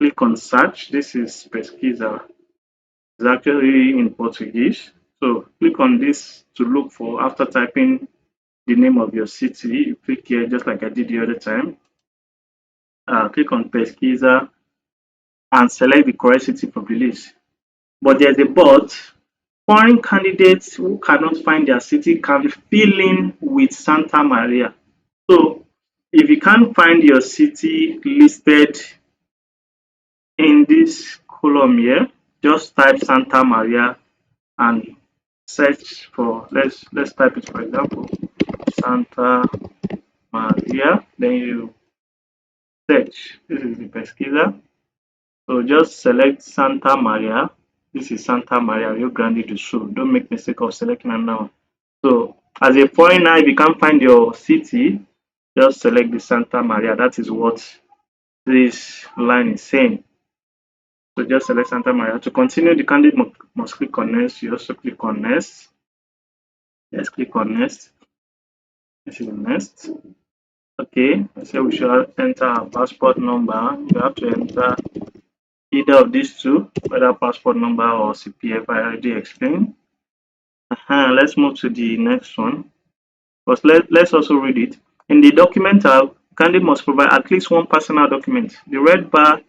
click on search. This is Pesquisa. It's actually in Portuguese. So click on this to look for after typing the name of your city. You click here just like I did the other time. Click on Pesquisa and select the correct city from the list. But there's a but. Foreign candidates who cannot find their city can fill in with Santa Maria. So if you can't find your city listed in this column here, just type Santa Maria and search for, let's type it, for example, Santa Maria. Then you search. This is the pesquisa. So just select Santa Maria. This is Santa Maria, Rio Grande do Sul. Don't make mistake of selecting another one. So as a foreigner, if you can't find your city, just select the Santa Maria. That is what this line is saying. So just select Santa Maria. To continue, the candidate must click on next. You also click on next. Let's click on next. This is next. Okay, so we should enter our passport number. You have to enter either of these two, whether passport number or CPF. I already explained. Let's move to the next one. But let's also read it. In the document tab, candidate must provide at least one personal document. The red bar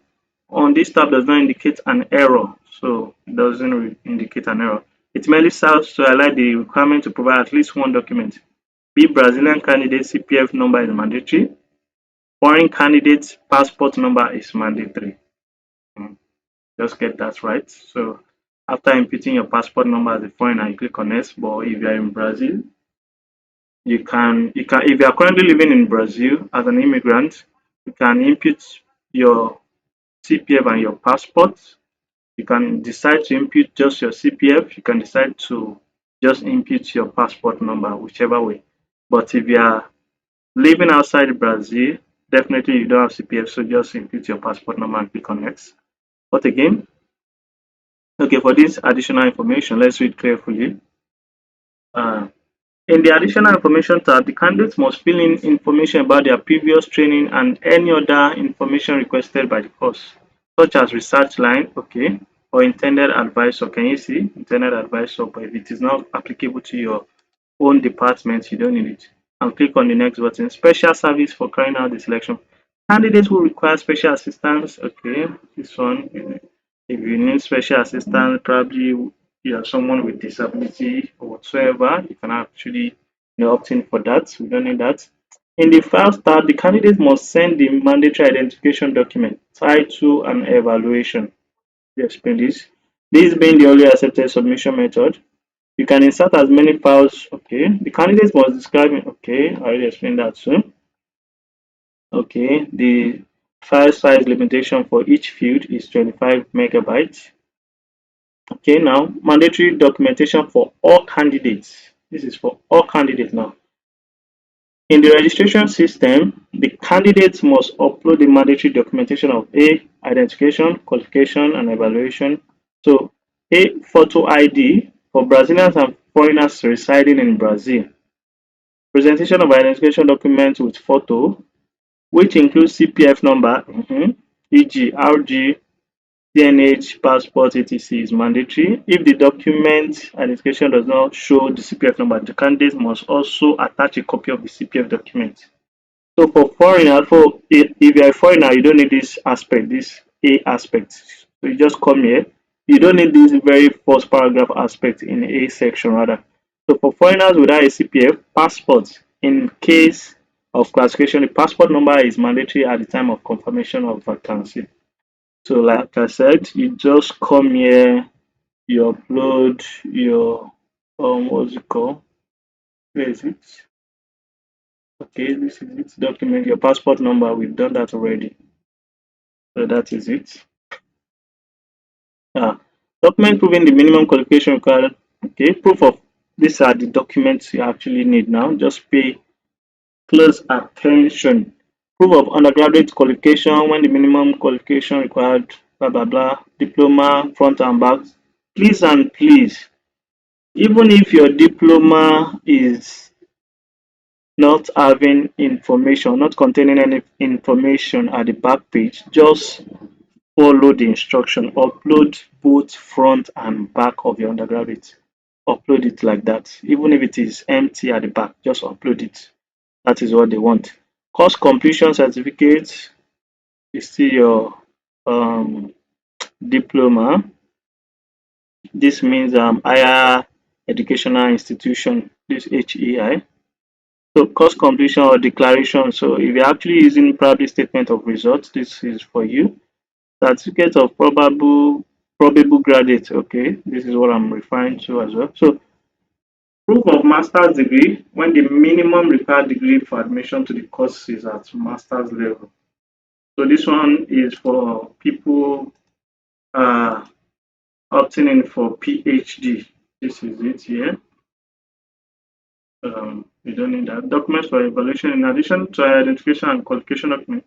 on this tab does not indicate an error, so it doesn't indicate an error. It merely serves to highlight the requirement to provide at least one document. Be Brazilian candidate CPF number is mandatory. Foreign candidate passport number is mandatory. Just get that right. So after inputting your passport number as a foreigner, you click on next. But if you are in Brazil, you can if you are currently living in Brazil as an immigrant, you can input your CPF and your passport. You can decide to input just your CPF. You can decide to just input your passport number, whichever way. But if you are living outside Brazil, definitely you don't have CPF, so just input your passport number and click on next. But again, okay, for this additional information, let's read carefully. Uh, in the additional information tab, the candidates must fill in information about their previous training and any other information requested by the course, such as research line, okay, or intended advisor. Can you see intended advisor? But if it is not applicable to your own department, you don't need it. And click on the next button. Special service for carrying out the selection. Candidates who require special assistance, okay, this one, if you need special assistance, probably you are someone with disability or whatsoever, you can actually opt in for that. We don't need that. In the files tab, the candidate must send the mandatory identification document, title, and evaluation. We explain this. This being the only accepted submission method. You can insert as many files. Okay. The candidate must describe it. Okay. I already explained that too. Okay. The file size limitation for each field is 25 megabytes. Okay. Now, mandatory documentation for all candidates. This is for all candidates now. In the registration system, the candidates must upload the mandatory documentation of A, identification, qualification, and evaluation. So, A, photo ID for Brazilians and foreigners residing in Brazil. Presentation of identification documents with photo, which includes CPF number, e.g., RG, CNH, passport, etc. is mandatory. If the document identification does not show the CPF number, the candidate must also attach a copy of the CPF document. So for foreigner, for if you're a foreigner, you don't need this aspect, this A aspect. So you just come here. You don't need this very first paragraph aspect in A section rather. So for foreigners without a CPF, passport. In case of classification, the passport number is mandatory at the time of confirmation of vacancy. So like I said, you just come here, you upload your what's it called? Where is it? Okay, this is it. Document your passport number. We've done that already. So that is it. Uh, Document proving the minimum qualification required. Okay, proof of these are the documents you actually need now. Just pay close attention. Proof of undergraduate qualification when the minimum qualification required, blah blah blah. Diploma, front and back. Please and please, even if your diploma is not having information, not containing any information at the back page, just follow the instruction. Upload both front and back of your undergraduate. Upload it like that. Even if it is empty at the back, just upload it. That is what they want. Course completion certificate is still your diploma. This means higher educational institution, this HEI. So course completion or declaration. So if you're actually using probably statement of results, this is for you. Certificate of probable graduate. Okay, this is what I'm referring to as well. So proof of master's degree when the minimum required degree for admission to the course is at master's level. So this one is for people uh, opting in for PhD. This is it here. You don't need that. Documents for evaluation. In addition to identification and qualification document,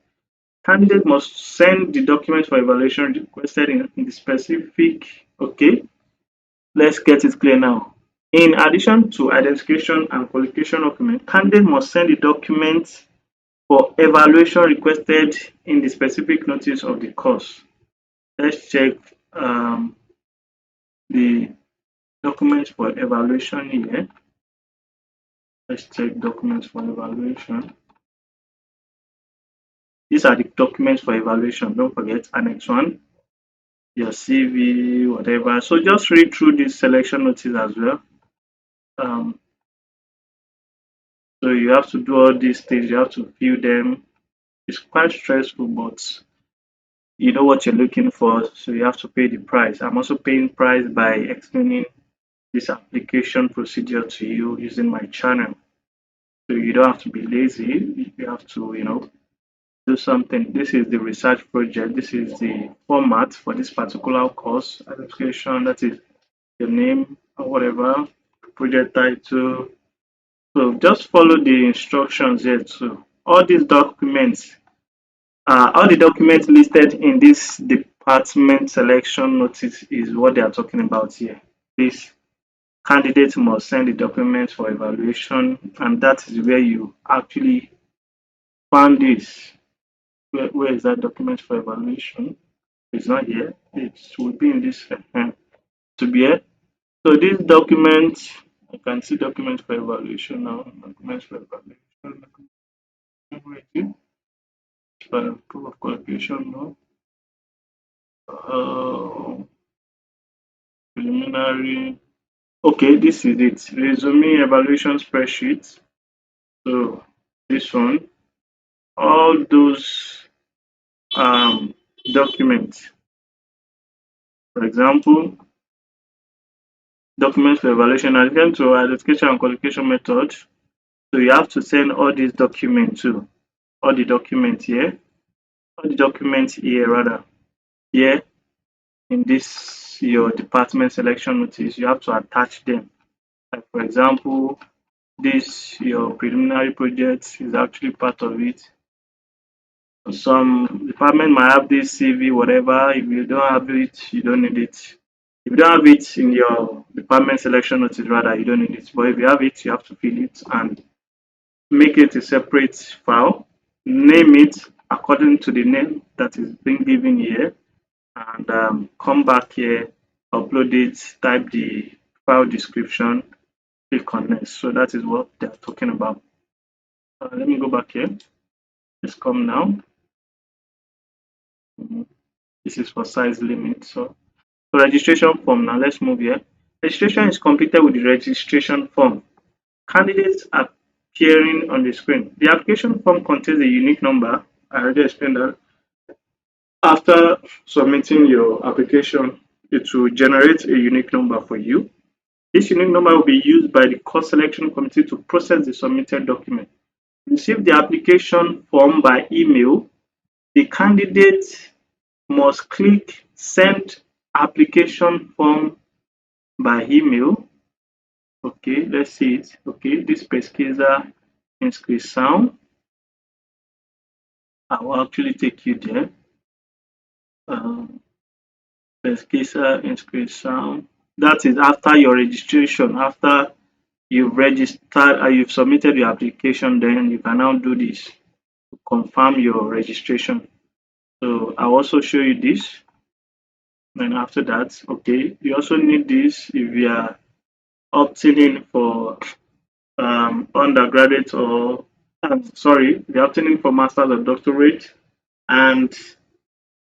candidate must send the documents for evaluation requested in the specific. Okay, let's get it clear now. In addition to identification and qualification document, candidate must send the documents for evaluation requested in the specific notice of the course. Let's check the documents for evaluation here. Let's check documents for evaluation. These are the documents for evaluation. Don't forget Annex 1, your CV, whatever. So just read through this selection notice as well. Um, so you have to do all these things, you have to fill them. It's quite stressful, but you know what you're looking for, so you have to pay the price. I'm also paying price by explaining this application procedure to you using my channel. So you don't have to be lazy. You have to, do something. This is the research project. This is the format for this particular course application. That is your name or whatever, project title. So just follow the instructions here too. All the documents listed in this department selection notice is what they are talking about here. This candidate must send the documents for evaluation, and that is where you actually found this. Where is that document for evaluation? It's not here. It will be in this to be here. So this document, I can see documents for evaluation now. Documents for evaluation. Document for proof of qualification now. Preliminary. Okay, this is it. Resume evaluation spreadsheet. So this one, all those um, documents. For example, documents for evaluation adherent to identification and qualification method. So you have to send all these documents to all the documents here, all the documents here rather here in this your department selection notice. You have to attach them. Like for example, this your preliminary project is actually part of it. Some department might have this CV, whatever. If you don't have it, you don't need it. If you don't have it in your department selection notice, rather, you don't need it. But if you have it, you have to fill it and make it a separate file. Name it according to the name that is being given here, and come back here, upload it, type the file description, click on next. So that is what they are talking about. Let me go back here. Let's come now. This is for size limit. So registration form now, let's move here. Registration is completed with the registration form. Candidates appearing on the screen. The application form contains a unique number. I already explained that. After submitting your application, it will generate a unique number for you. This unique number will be used by the course selection committee to process the submitted document. Receive the application form by email. The candidate must click send application form by email. Okay, let's see it. Okay, this pesquisa inscrição. I will actually take you there. Pesquisa inscrição. That is after your registration, after you've registered and you've submitted your application, then you can now do this to confirm your registration. So I'll also show you this. And after that, okay, you also need this if you are opting in for undergraduate or sorry, you're opting in for master's or doctorate, and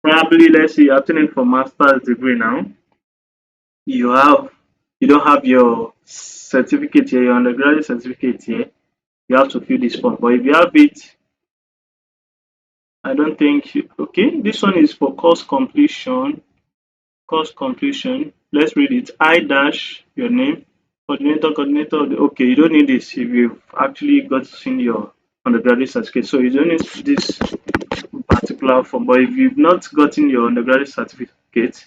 probably let's say you're opting in for master's degree now. You have you don't have your certificate here, your undergraduate certificate here. You have to fill this form. But if you have it, I don't think okay. This one is for course completion. Course completion. Let's read it. I dash your name. Coordinator. Okay, you don't need this if you've actually gotten your undergraduate certificate. So you don't need this particular form. But if you've not gotten your undergraduate certificate,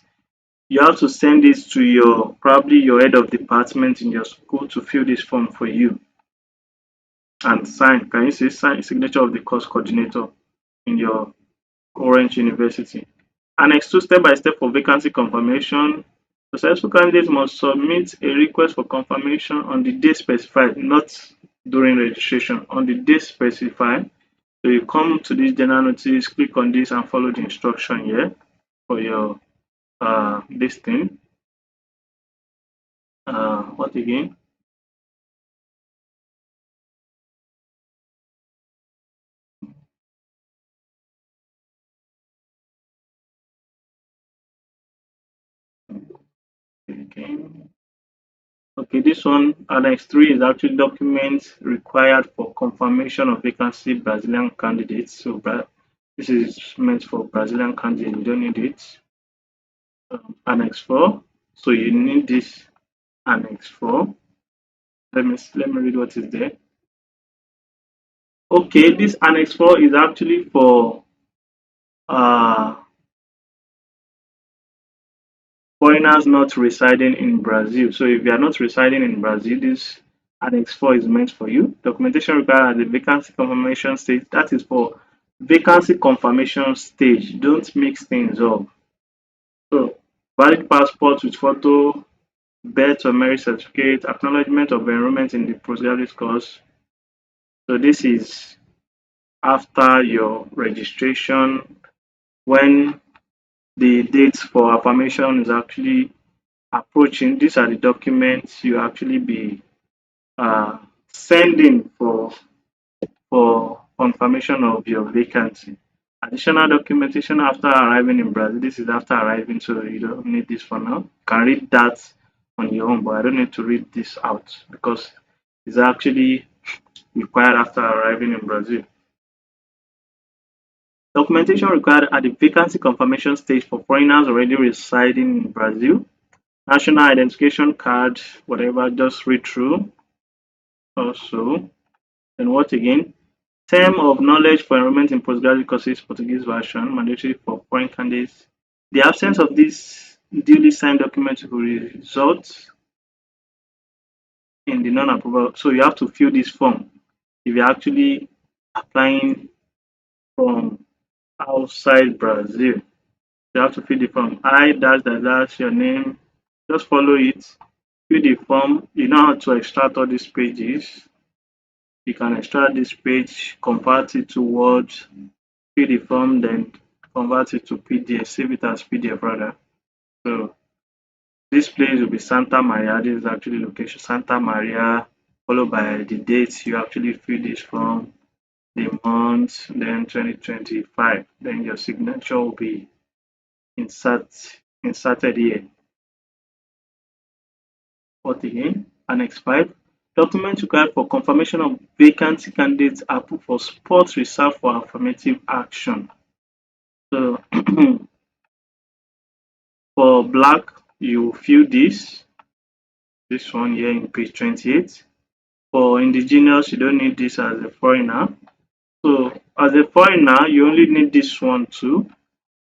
you have to send this to your probably your head of department in your school to fill this form for you and sign. Can you see sign signature of the course coordinator in your Orange University? Annex 2 step by step for vacancy confirmation. Successful candidates must submit a request for confirmation on the day specified, not during registration, on the day specified. So you come to this general notice, click on this and follow the instruction here for your this thing. What again? Again. Okay, this one, Annex 3 is actually documents required for confirmation of vacancy Brazilian candidates. So this is meant for Brazilian candidates, you don't need it. Annex 4. So you need this Annex 4. Let me read what is there. Okay, this Annex 4 is actually for uh, foreigners not residing in Brazil. So if you are not residing in Brazil, this Annex 4 is meant for you. Documentation required at the vacancy confirmation stage. That is for vacancy confirmation stage. Don't mix things up. So valid passport with photo, birth or marriage certificate, acknowledgement of enrollment in the postgraduate course. So this is after your registration when the date for affirmation is actually approaching. These are the documents you actually be sending for confirmation of your vacancy. Additional documentation after arriving in Brazil. This is after arriving, so you don't need this for now. You can read that on your own, but I don't need to read this out because it's actually required after arriving in Brazil. Documentation required at the vacancy confirmation stage for foreigners already residing in Brazil. National identification card, whatever, just read through. Also, then what again? Term of knowledge for enrollment in postgraduate courses, Portuguese version, mandatory for foreign candidates. The absence of this duly signed document will result in the non-approval. So you have to fill this form if you're actually applying from outside Brazil. You have to fill the form. I dash dash dash your name. Just follow it. Fill the form. You know how to extract all these pages. You can extract this page, convert it to Word, fill the form, then convert it to PDF, save it as PDF rather. So this place will be Santa Maria. This is actually location Santa Maria, followed by the dates you actually fill this form, the month, then 2025. Then your signature will be inserted here. What again? Annex 5. Documents required for confirmation of vacancy candidates approved for spots reserved for affirmative action. So for black, you fill this one here in page 28. For indigenous, you don't need this as a foreigner. So as a foreigner, you only need this one too.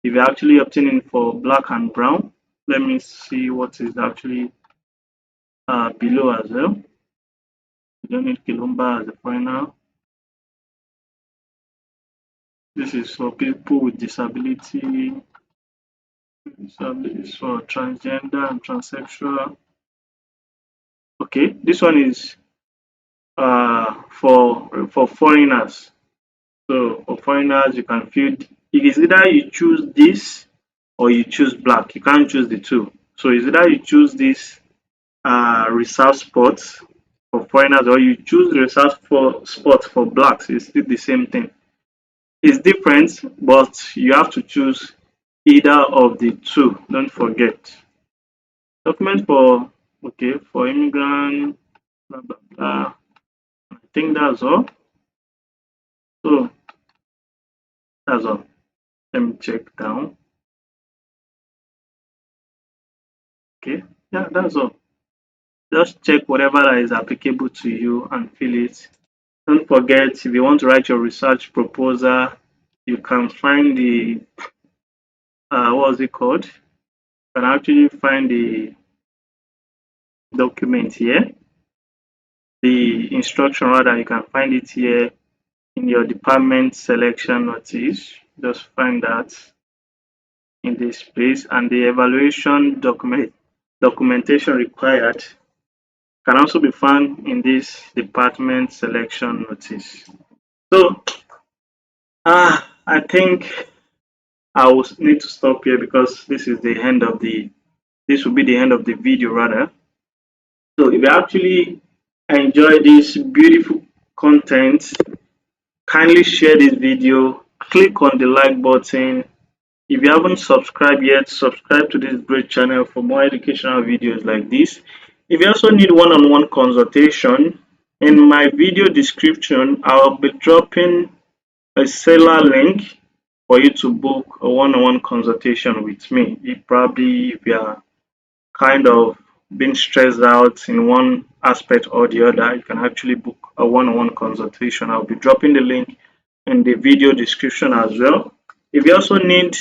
If you're actually obtaining for black and brown, let me see what is actually below as well. You don't need Kilumba as a foreigner. This is for people with disability. This is for transgender and transsexual. Okay, this one is for foreigners. So for foreigners, you can fill. It is either you choose this or you choose black. You can't choose the two. So it's either you choose this reserve spots for foreigners or you choose the reserve for spots for blacks. It's still the same thing. It's different, but you have to choose either of the two. Don't forget. Document for for immigrant, blah blah blah. I think that's all. So that's all. Let me check down. Okay, yeah, that's all. Just check whatever that is applicable to you and fill it. Don't forget, if you want to write your research proposal, you can find the what's it called? You can actually find the document here, the instruction rather. You can find it here in your department selection notice. Just find that in this place, and the evaluation documentation required can also be found in this department selection notice. So I think I will need to stop here because this will be the end of the video rather. So if you actually enjoy this beautiful content, kindly share this video, click on the like button. If you haven't subscribed yet, subscribe to this great channel for more educational videos like this. If you also need one-on-one consultation, in my video description, I'll be dropping a seller link for you to book a one-on-one consultation with me. If you are kind of being stressed out in one aspect or the other, you can actually book a one-on-one consultation. I'll be dropping the link in the video description as well. If you also need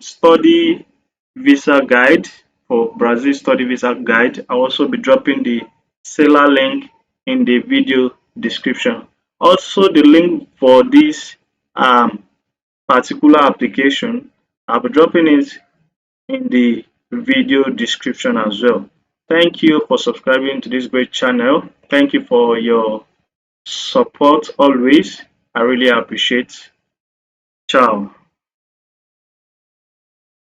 study visa guide for Brazil study visa guide, I'll also be dropping the seller link in the video description. Also, the link for this particular application, I'll be dropping it in the video description as well. Thank you for subscribing to this great channel. Thank you for your support always. I really appreciate. Ciao.